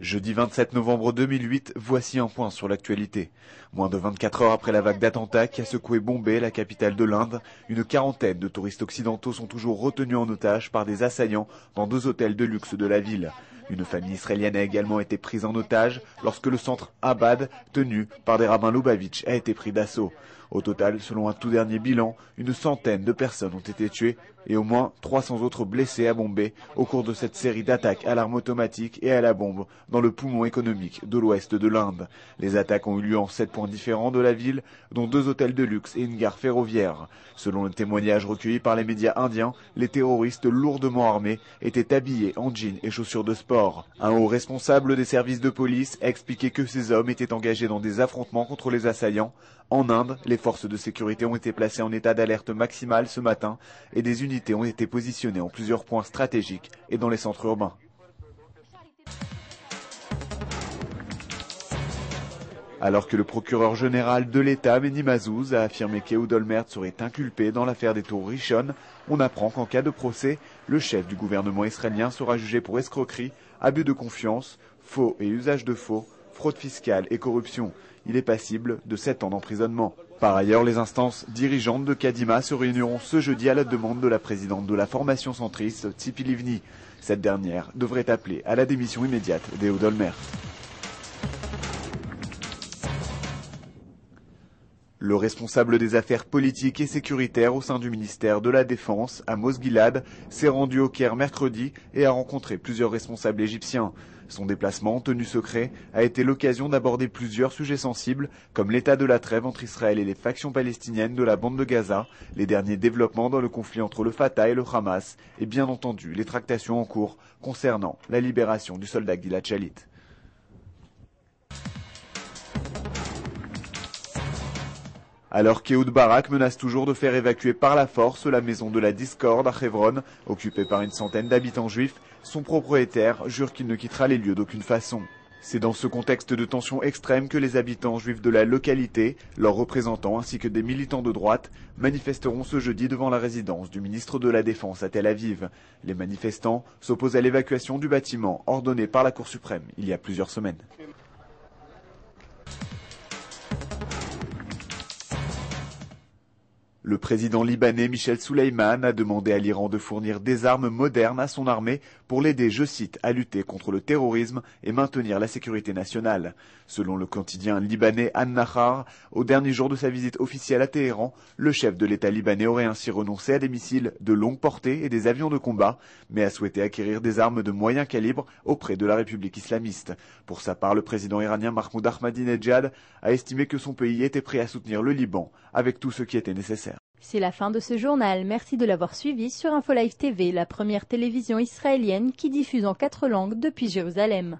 Jeudi 27 novembre 2008, voici un point sur l'actualité. Moins de 24 heures après la vague d'attentats qui a secoué Bombay, la capitale de l'Inde, une quarantaine de touristes occidentaux sont toujours retenus en otage par des assaillants dans 2 hôtels de luxe de la ville. Une famille israélienne a également été prise en otage lorsque le centre Abad, tenu par des rabbins Lubavitch, a été pris d'assaut. Au total, selon un tout dernier bilan, une centaine de personnes ont été tuées et au moins 300 autres blessés à Bombay au cours de cette série d'attaques à l'arme automatique et à la bombe dans le poumon économique de l'ouest de l'Inde. Les attaques ont eu lieu en 7 points différents de la ville, dont 2 hôtels de luxe et une gare ferroviaire. Selon le témoignage recueilli par les médias indiens, les terroristes lourdement armés étaient habillés en jeans et chaussures de sport. Un haut responsable des services de police a expliqué que ces hommes étaient engagés dans des affrontements contre les assaillants. En Inde, les forces de sécurité ont été placées en état d'alerte maximale ce matin et des unités ont été positionnées en plusieurs points stratégiques et dans les centres urbains. Alors que le procureur général de l'État, Mehdi Mazzouz, a affirmé qu'Ehud Olmert serait inculpé dans l'affaire des tours Rishon, on apprend qu'en cas de procès, le chef du gouvernement israélien sera jugé pour escroquerie, abus de confiance, faux et usage de faux, fraude fiscale et corruption. Il est passible de 7 ans d'emprisonnement. Par ailleurs, les instances dirigeantes de Kadima se réuniront ce jeudi à la demande de la présidente de la formation centriste, Tzipi Livni. Cette dernière devrait appeler à la démission immédiate d'Ehud Olmert. Le responsable des affaires politiques et sécuritaires au sein du ministère de la Défense, Amos Gilad, s'est rendu au Caire mercredi et a rencontré plusieurs responsables égyptiens. Son déplacement, tenu secret, a été l'occasion d'aborder plusieurs sujets sensibles, comme l'état de la trêve entre Israël et les factions palestiniennes de la bande de Gaza, les derniers développements dans le conflit entre le Fatah et le Hamas, et bien entendu les tractations en cours concernant la libération du soldat Gilad Shalit. Alors qu'Ehud Barak menace toujours de faire évacuer par la force la maison de la discorde à Hebron, occupée par une centaine d'habitants juifs, son propriétaire jure qu'il ne quittera les lieux d'aucune façon. C'est dans ce contexte de tension extrême que les habitants juifs de la localité, leurs représentants ainsi que des militants de droite manifesteront ce jeudi devant la résidence du ministre de la Défense à Tel Aviv. Les manifestants s'opposent à l'évacuation du bâtiment ordonnée par la Cour suprême il y a plusieurs semaines. Le président libanais Michel Souleyman a demandé à l'Iran de fournir des armes modernes à son armée pour l'aider, je cite, à lutter contre le terrorisme et maintenir la sécurité nationale. Selon le quotidien libanais An-Nahar, au dernier jour de sa visite officielle à Téhéran, le chef de l'État libanais aurait ainsi renoncé à des missiles de longue portée et des avions de combat, mais a souhaité acquérir des armes de moyen calibre auprès de la République islamiste. Pour sa part, le président iranien Mahmoud Ahmadinejad a estimé que son pays était prêt à soutenir le Liban avec tout ce qui était nécessaire. C'est la fin de ce journal. Merci de l'avoir suivi sur InfoLive TV, la première télévision israélienne qui diffuse en 4 langues depuis Jérusalem.